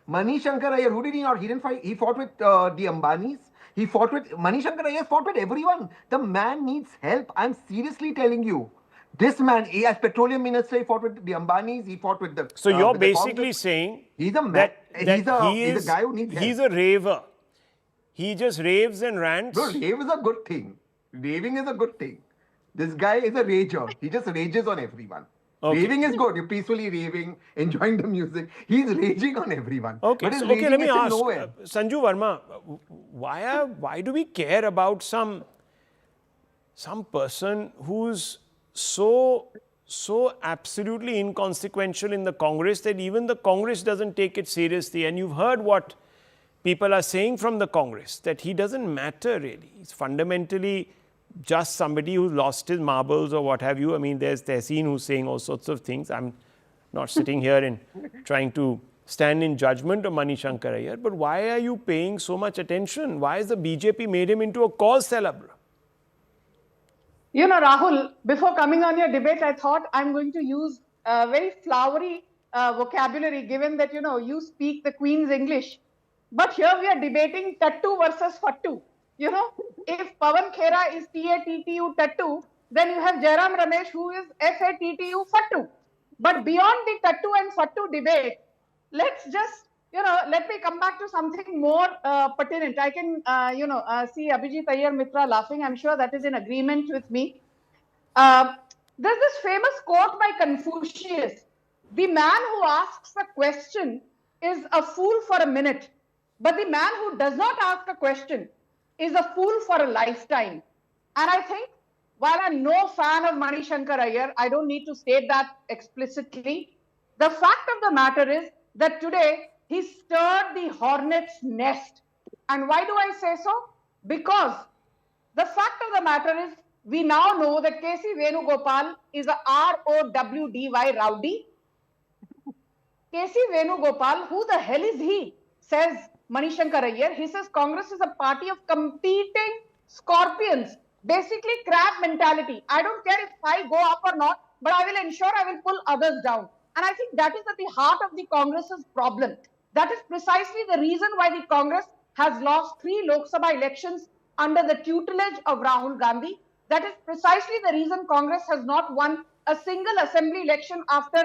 Mani Shankar Aiyar, who did he not? He didn't fight. He fought with the Ambanis. He fought with Mani Shankar Aiyar. Fought with everyone. The man needs help. I'm seriously telling you. This man, as petroleum minister, he fought with the Ambanis. He fought with the. So you're with the basically Congress. saying He's a man. that He's a guy who needs help. he's a raver. He just raves and rants. No, rave is a good thing. Raving is a good thing. This guy is a rager. He just rages on everyone. Okay. Raving is good. You're peacefully raving, enjoying the music. He's raging on everyone. Okay, But his so, okay, raging let me gets him ask, nowhere. Sanju Verma, why do we care about some person who's so absolutely inconsequential in the Congress that even the Congress doesn't take it seriously? And you've heard what people are saying from the Congress, that he doesn't matter really. He's fundamentally just somebody who's lost his marbles or what have you. I mean, there's Tehseen who's saying all sorts of things. I'm not sitting here and trying to stand in judgment of Mani Shankar Aiyar, but why are you paying so much attention? Why has the BJP made him into a cause celebre? You know, Rahul, before coming on your debate, I thought I'm going to use a very flowery vocabulary, given that, you know, you speak the Queen's English. But here we are debating tattu versus fattu. You know, if Pawan Khera is TATTU tattu, then you have Jairam Ramesh who is FATTU fattu. But beyond the tattu and fattu debate, let's just, you know, let me come back to something more pertinent. I can, see Abhijit Aiyar Mitra laughing. I'm sure that is in agreement with me. There's this famous quote by Confucius: the man who asks a question is a fool for a minute, but the man who does not ask a question is a fool for a lifetime. And I think, while I'm no fan of Mani Shankar Aiyar, I don't need to state that explicitly. The fact of the matter is that today he stirred the hornet's nest. And why do I say so? Because the fact of the matter is, we now know that K.C. Venugopal is a ROWDY rowdy. K.C. Venugopal, who the hell is he? Says Mani Shankar Aiyar. He says Congress is a party of competing scorpions. Basically, crab mentality. I don't care if I go up or not, but I will ensure I will pull others down. And I think that is at the heart of the Congress's problem. That is precisely the reason why the Congress has lost 3 Lok Sabha elections under the tutelage of Rahul Gandhi. That is precisely the reason Congress has not won a single assembly election after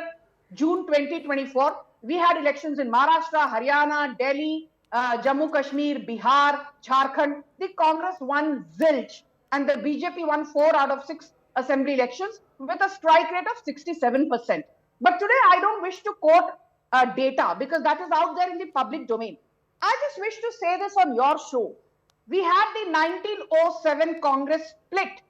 June 2024. We had elections in Maharashtra, Haryana, Delhi, Jammu Kashmir, Bihar, Jharkhand. The Congress won zilch, and the BJP won 4 out of 6 assembly elections with a strike rate of 67%. But today I don't wish to quote data because that is out there in the public domain. I just wish to say this on your show. We had the 1907 Congress split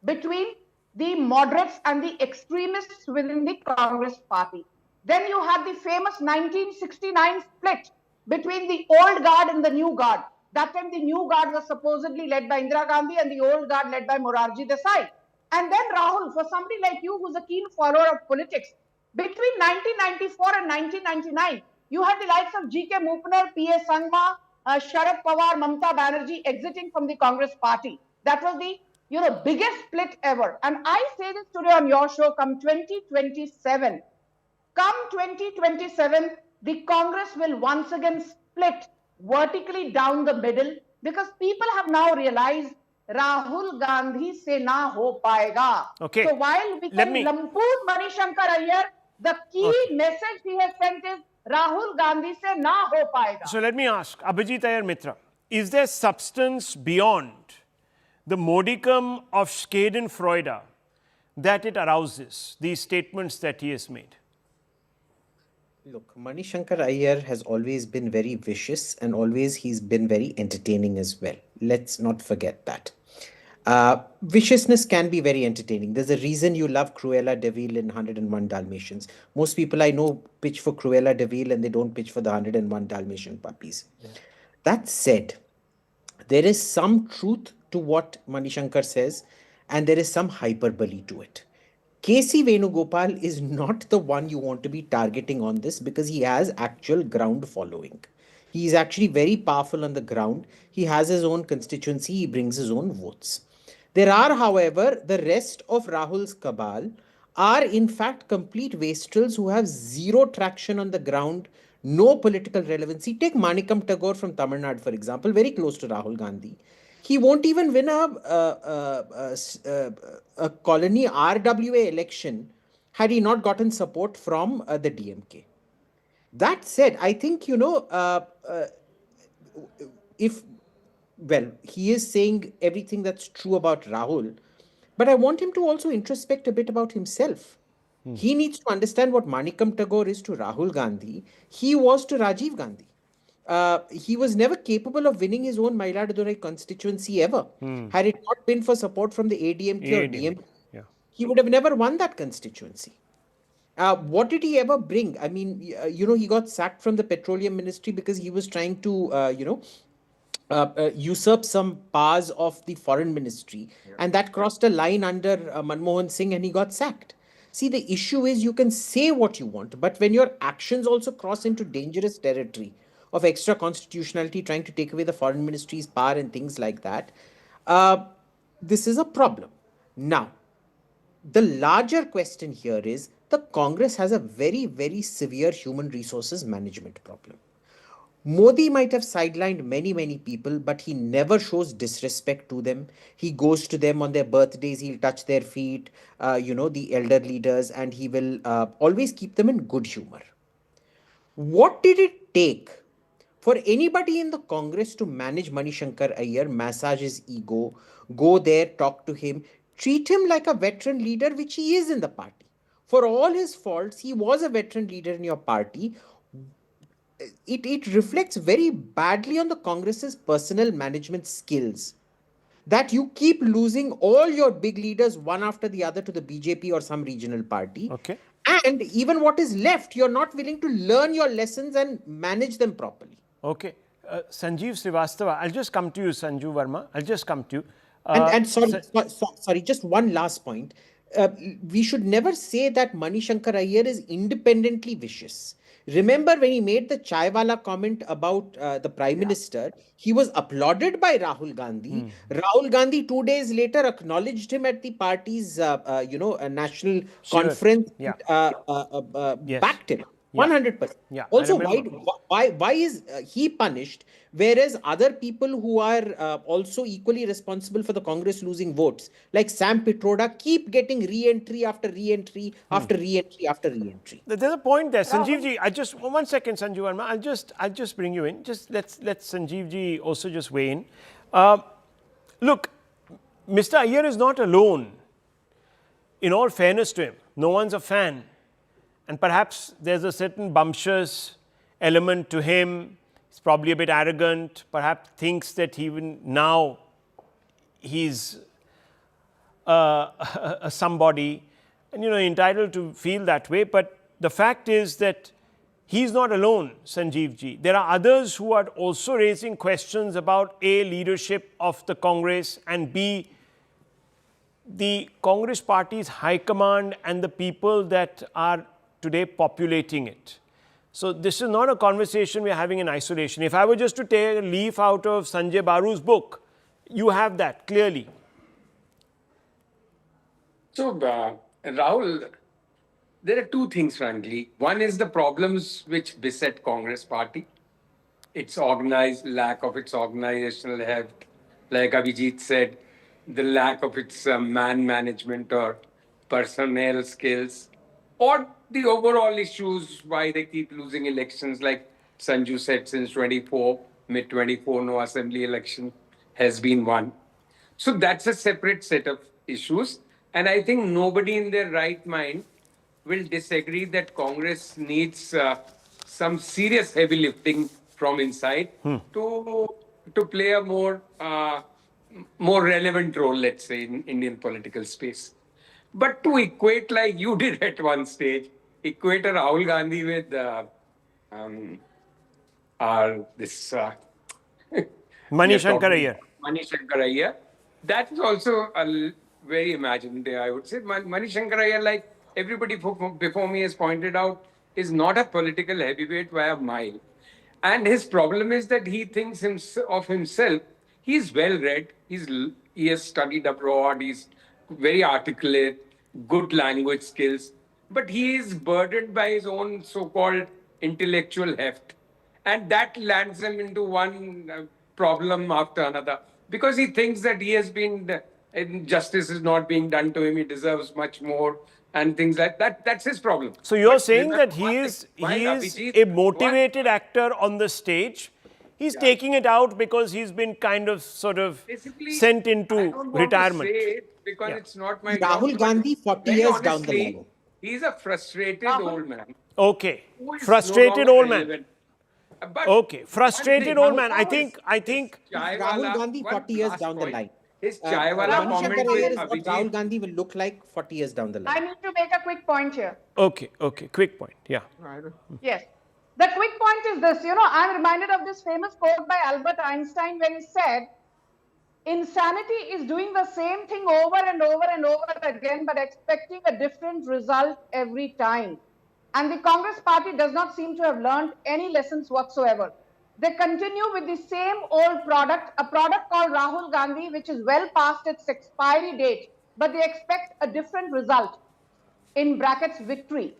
between the moderates and the extremists within the Congress party. Then you had the famous 1969 split between the old guard and the new guard. That time the new guard was supposedly led by Indira Gandhi and the old guard led by Morarji Desai. And then Rahul, for somebody like you who's a keen follower of politics, between 1994 and 1999, you had the likes of G.K. Mupner, P.A. Sangma, Sharad Pawar, Mamta Banerjee exiting from the Congress party. That was the biggest split ever. And I say this today on your show, come 2027, the Congress will once again split vertically down the middle because people have now realized Rahul Gandhi se na ho paega. Okay. So while we can lampoon Mani Shankar Aiyar, the key message he has sent is Rahul Gandhi se na ho paega. So let me ask Abhijit Aiyar Mitra, is there substance beyond the modicum of Schadenfreude that it arouses, these statements that he has made? Look, Mani Shankar Aiyar has always been very vicious and always he's been very entertaining as well. Let's not forget that. Viciousness can be very entertaining. There's a reason you love Cruella de Vil in 101 Dalmatians. Most people I know pitch for Cruella de Vil and they don't pitch for the 101 Dalmatian puppies. That said, there is some truth to what Manishankar says, and there is some hyperbole to it. KC Venugopal is not the one you want to be targeting on this because he has actual ground following. He is actually very powerful on the ground. He has his own constituency, he brings his own votes. There are, however, the rest of Rahul's cabal are in fact complete wastrels who have zero traction on the ground, no political relevancy. Take Manikam Tagore from Tamil Nadu, for example, very close to Rahul Gandhi. He won't even win a colony RWA election had he not gotten support from the DMK. That said, I think, if, well, he is saying everything that's true about Rahul, but I want him to also introspect a bit about himself. He needs to understand what Manikam Tagore is to Rahul Gandhi. He was to Rajiv Gandhi. He was never capable of winning his own Mailadurai constituency ever. Had it not been for support from the ADMK or DMK, he would have never won that constituency. What did he ever bring? I mean, he got sacked from the petroleum ministry because he was trying to, usurp some powers of the foreign ministry, and that crossed a line under Manmohan Singh, and he got sacked. See, the issue is you can say what you want, but when your actions also cross into dangerous territory of extra constitutionality, trying to take away the foreign ministry's power and things like that, this is a problem. Now, the larger question here is the Congress has a very, very severe human resources management problem. Modi might have sidelined many, many people, but he never shows disrespect to them. He goes to them on their birthdays, he'll touch their feet, the elder leaders, and he will always keep them in good humor. What did it take for anybody in the Congress to manage Manishankar Aiyar, massage his ego, go there, talk to him, treat him like a veteran leader, which he is in the party? For all his faults, he was a veteran leader in your party. It reflects very badly on the Congress's personal management skills that you keep losing all your big leaders one after the other to the BJP or some regional party. Okay. And even what is left, you're not willing to learn your lessons and manage them properly. Okay. Sanjeev Srivastava, I'll just come to you, Sanju Verma. I'll just come to you. Sorry, just one last point. We should never say that Manishankar Aiyar is independently vicious. Remember when he made the Chaiwala comment about the Prime Minister, he was applauded by Rahul Gandhi. Rahul Gandhi 2 days later acknowledged him at the party's, national conference, backed him. 100%. Also, why is he punished, whereas other people who are also equally responsible for the Congress losing votes, like Sam Pitroda, keep getting re-entry after re-entry after re-entry after re-entry? There's a point there, Sanjeev ji. I just 1 second, Sanju Verma. I'll just bring you in. Just let Sanjeev ji also just weigh in. Look, Mr. Aiyar is not alone. In all fairness to him, no one's a fan. And perhaps there's a certain bumptious element to him. He's probably a bit arrogant, perhaps thinks that even now he's a somebody and, entitled to feel that way. But the fact is that he's not alone, Sanjeev ji. There are others who are also raising questions about A, leadership of the Congress, and B, the Congress party's high command and the people that are today populating it. So this is not a conversation we're having in isolation. If I were just to take a leaf out of Sanjay Baru's book, you have that clearly. So, Rahul, there are two things, frankly. One is the problems which beset Congress party. Its lack of its organizational health, like Abhijit said, the lack of its man management or personnel skills, or the overall issues why they keep losing elections, like Sanju said, since mid 24, no assembly election has been won. So that's a separate set of issues. And I think nobody in their right mind will disagree that Congress needs some serious heavy lifting from inside to play a more relevant role, let's say, in Indian political space. But to equate, like you did at one stage, equate a Rahul Gandhi with Mani Shankar Aiyar. Mani Shankar Aiyar. That is also very imaginative, I would say. Mani Shankar Aiyar, like everybody before me has pointed out, is not a political heavyweight by a mile. And his problem is that he thinks of himself, he's well read, he has studied abroad, he's very articulate, good language skills, but he is burdened by his own so-called intellectual heft. And that lands him into one problem after another because he thinks that he has been, justice is not being done to him, he deserves much more and things like that. That's his problem. So you're But saying remember that he is Abhijit, a motivated actor on the stage. He's taking it out because he's been kind of sort of basically, sent I into don't want retirement. to say it because it's not my Rahul job, Gandhi, but 40 very years down the honestly, line. he's a frustrated old man. Okay. who is no Frustrated longer old man. relevant. But Okay. one Frustrated thing, old man. I his think Rahul Gandhi, one 40 years last down the point. line. His chaiwala Mani Shankar comment Aiyar with is what Rahul Abhijit. Gandhi will look like 40 years down the line. I need to make a quick point here. okay. Quick point. Yeah. Yes. The quick point is this, I'm reminded of this famous quote by Albert Einstein where he said, insanity is doing the same thing over and over and over again, but expecting a different result every time. And the Congress party does not seem to have learned any lessons whatsoever. They continue with the same old product, a product called Rahul Gandhi, which is well past its expiry date, but they expect a different result, in brackets victory,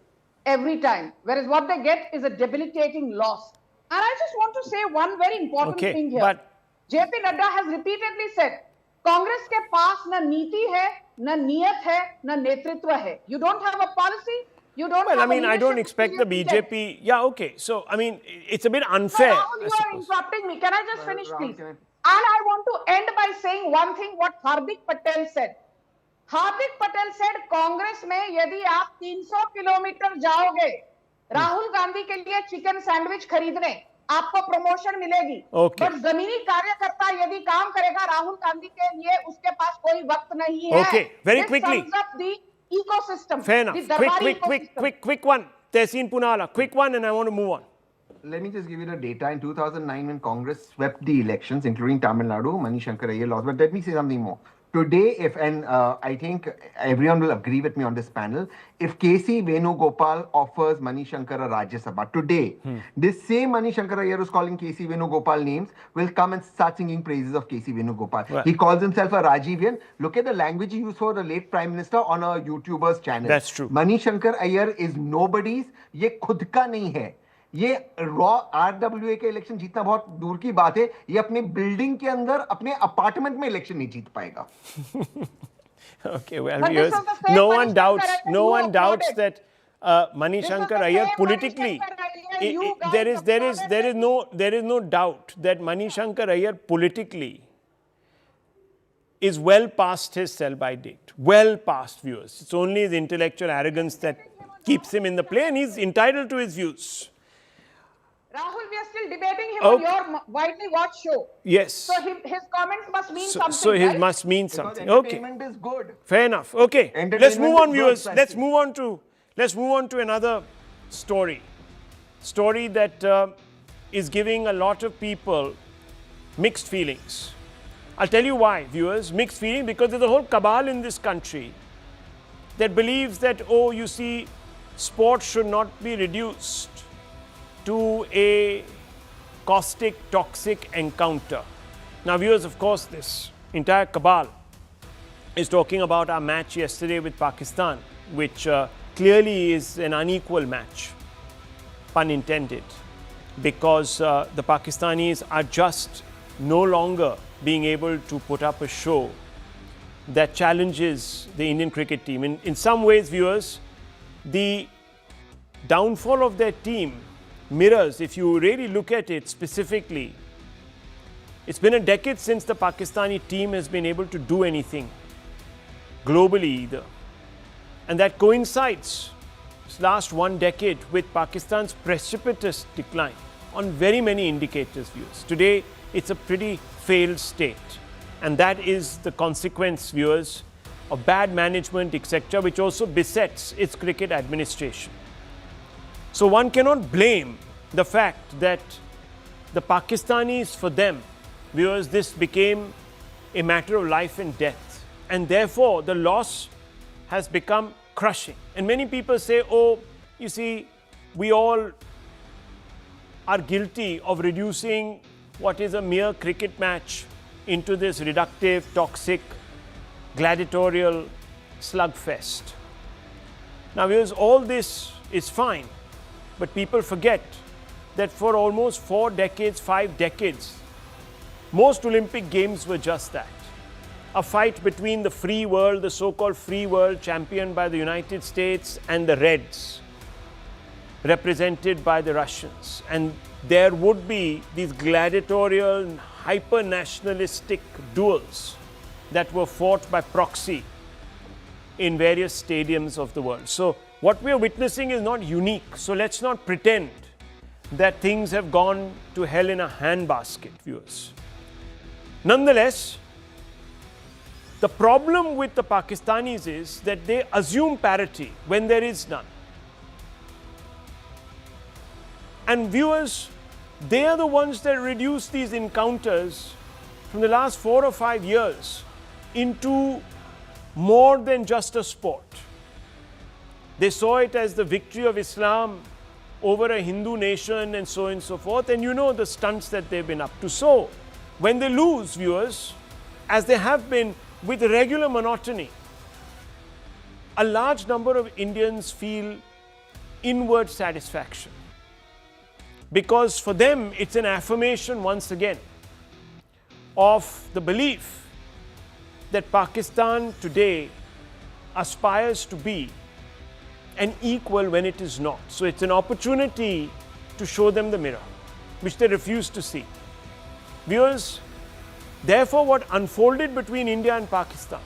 every time. Whereas what they get is a debilitating loss. And I just want to say one very important thing here. But JP Nadda has repeatedly said, Congress के पास न नीति है, न नियत है, न नेतृत्व है. You don't have a policy. You don't well, have I mean, a I don't leadership expect the intent. BJP. Yeah, okay. So, I mean, it's a bit unfair. No, Rahul, you are interrupting me. Can I just finish, please? And I want to end by saying one thing what Hardik Patel said. Hardik Patel said, Congress में यदि आप 300 kilometre जाओगे राहुल गांधी के लिए chicken sandwich खरीदने आपको promotion मिलेगी Okay. But जमीनी कार्यकर्ता यदि काम करेगा राहुल गांधी के लिए उसके पास कोई वक्त नहीं है. Okay, very This quickly. sums up the ecosystem. Fair enough. The Darbari ecosystem. Quick one. Tehseen Punala. Quick one, and I want to move on. Let me just give you the data. In 2009, when Congress swept the elections, including Tamil Nadu, Mani Shankar Aiyar lost. But let me say something more. Today, I think everyone will agree with me on this panel, if KC Venugopal offers Mani Shankar a Rajya Sabha today, this same Mani Shankar Aiyar who's calling KC Venugopal names will come and start singing praises of KC Venugopal. Right. He calls himself a Rajivian. Look at the language he used for the late Prime Minister on a YouTuber's channel. That's true. Mani Shankar Aiyar is nobody's. ये खुद का नहीं है. ये raw RWA के election जीतना बहुत दूर की बात है. ये अपने बिल्डिंग के अंदर अपने अपार्टमेंट में इलेक्शन नहीं जीत पाएगा. Okay, well, But this viewers, is the same no Mani one Shankar doubts, Aiyar no you one doubts applauded. that Mani This is Shankar the Aiyar same politically, Mani Shankar Aiyar you guys there is applauded. there is no doubt that Mani Shankar Aiyar politically is well past his sell-by date, well past, viewers. It's only his intellectual arrogance that keeps him in the play, and he's entitled to his views. Rahul, we are still debating him Okay. on your widely watched show. Yes. So his comments must mean something, So his right? must mean Because something. Okay. entertainment is good. Fair enough. Okay. Entertainment Let's move on, is viewers. good, Let's Francis. move on to another story. Story that is giving a lot of people mixed feelings. I'll tell you why, viewers. Mixed feeling because there's a whole cabal in this country that believes that, oh, you see, sport should not be reduced to a caustic, toxic encounter. Now, viewers, of course, this entire cabal is talking about our match yesterday with Pakistan, which clearly is an unequal match, pun intended, because the Pakistanis are just no longer being able to put up a show that challenges the Indian cricket team. In some ways, viewers, the downfall of their team mirrors, if you really look at it specifically, it's been a decade since the Pakistani team has been able to do anything globally either. And that coincides, this last one decade, with Pakistan's precipitous decline on very many indicators, viewers. Today, it's a pretty failed state. And that is the consequence, viewers, of bad management, etc., which also besets its cricket administration. So one cannot blame the fact that the Pakistanis, for them, viewers, this became a matter of life and death. And therefore, the loss has become crushing. And many people say, oh, you see, we all are guilty of reducing what is a mere cricket match into this reductive, toxic, gladiatorial slugfest. Now, viewers, all this is fine, but people forget that for almost 4 decades, 5 decades, most Olympic Games were just that. A fight between the free world, the so-called free world championed by the United States, and the Reds, represented by the Russians. And there would be these gladiatorial, hyper-nationalistic duels that were fought by proxy in various stadiums of the world. So what we are witnessing is not unique. So let's not pretend that things have gone to hell in a handbasket, viewers. Nonetheless, the problem with the Pakistanis is that they assume parity when there is none. And viewers, they are the ones that reduce these encounters from the last 4 or 5 years into more than just a sport. They saw it as the victory of Islam over a Hindu nation and so on and so forth. And you know the stunts that they've been up to. So when they lose, viewers, as they have been with regular monotony, a large number of Indians feel inward satisfaction. Because for them, it's an affirmation once again of the belief that Pakistan today aspires to be an equal when it is not. So it's an opportunity to show them the mirror, which they refuse to see. Viewers, therefore, what unfolded between India and Pakistan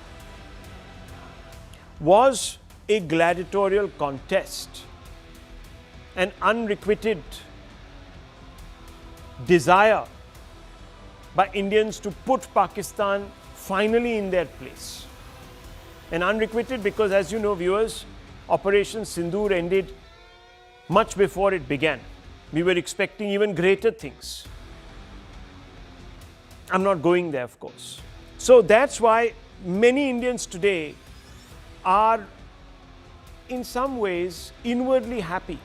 was a gladiatorial contest, an unrequited desire by Indians to put Pakistan finally in their place. And unrequited because, as you know, viewers, Operation Sindoor ended much before it began. We were expecting even greater things. I'm not going there, of course. So that's why many Indians today are in some ways inwardly happy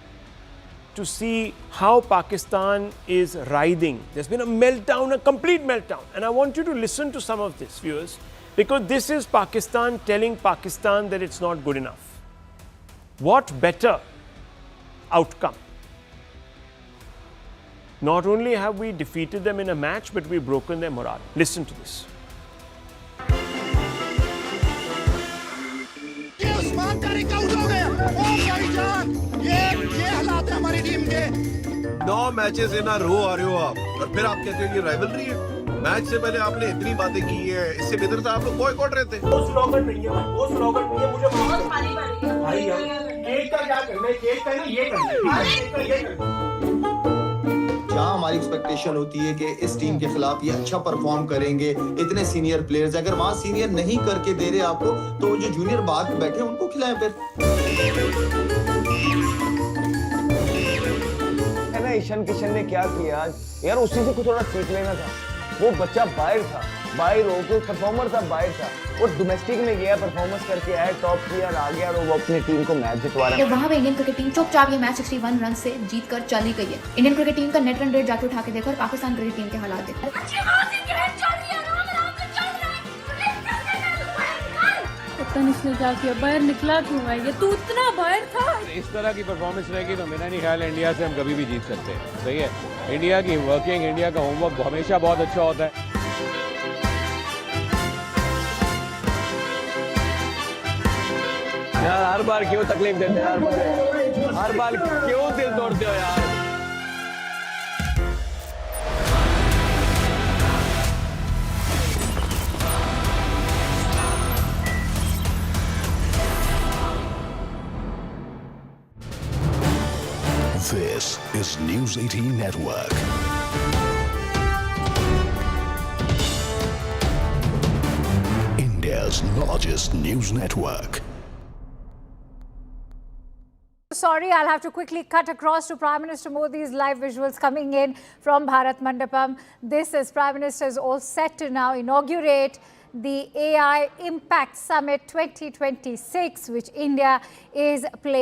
to see how Pakistan is writhing. There's been a meltdown, a complete meltdown. And I want you to listen to some of this, viewers, because this is Pakistan telling Pakistan that it's not good enough. What better outcome? Not only have we defeated them in a match, but we've broken their morale. Listen to this. नौ matches in a row आ रहे हो आप और फिर आप कहते हो ये राइवलरी है। मैच से पहले आपने इतनी बातें की है, इससे बेहतर था आप लोग बॉयकॉट रहते। वो स्लोगन नहीं है, वो स्लोगन नहीं है, मुझे भाई केक का क्या करना है, केक का नहीं, ये करना है। जहाँ हमारी एक्सपेक्टेशन होती है कि इस टीम के खिलाफ ये अच्छा परफॉर्म करेंगे, इतने सीनियर प्लेयर्स, अगर वहाँ सीनियर नहीं करके दे रहे आपको, तो वो जो जूनियर बाहर बैठे उनको खिलाएं फिर। ईशान किशन ने क्या किया यार, उसी से कुछ थोड़ा सीख लेना था। वो बच्चा बाहर था, बाहर होकर परफॉर्मर था, बाहर था, वो डोमेस्टिक में गया, परफॉर्मेंस करके आया, टॉप किया और आ गया और वो अपनी टीम को मैच जितवा रहा है। वहाँ पे इंडियन क्रिकेट टीम चुपचाप ये मैच 61 रन से जीत कर चली गई है। इंडियन क्रिकेट टीम का नेट रन रेट जाके उठा के देखो और पाकिस्तान क्रिकेट टीम के हालात देखो। पता नहीं इसने क्या किया, बाहर निकला क्यों है ये, तू इतना बाहर था। इस तरह की परफॉर्मेंस रहेगी तो मेरा नहीं ख्याल इंडिया से हम कभी भी जीत सकते हैं। सही है, इंडिया की वर्किंग, इंडिया का होमवर्क हमेशा बहुत अच्छा होता है। यार हर बार क्यों तकलीफ देते हैं, हर बार क्यों दिल तोड़ते हो यार। This is News 18 Network. India's largest news network. Sorry, I'll have to quickly cut across to Prime Minister Modi's live visuals coming in from Bharat Mandapam. This is Prime Minister is all set to now inaugurate the AI Impact Summit 2026, which India is playing.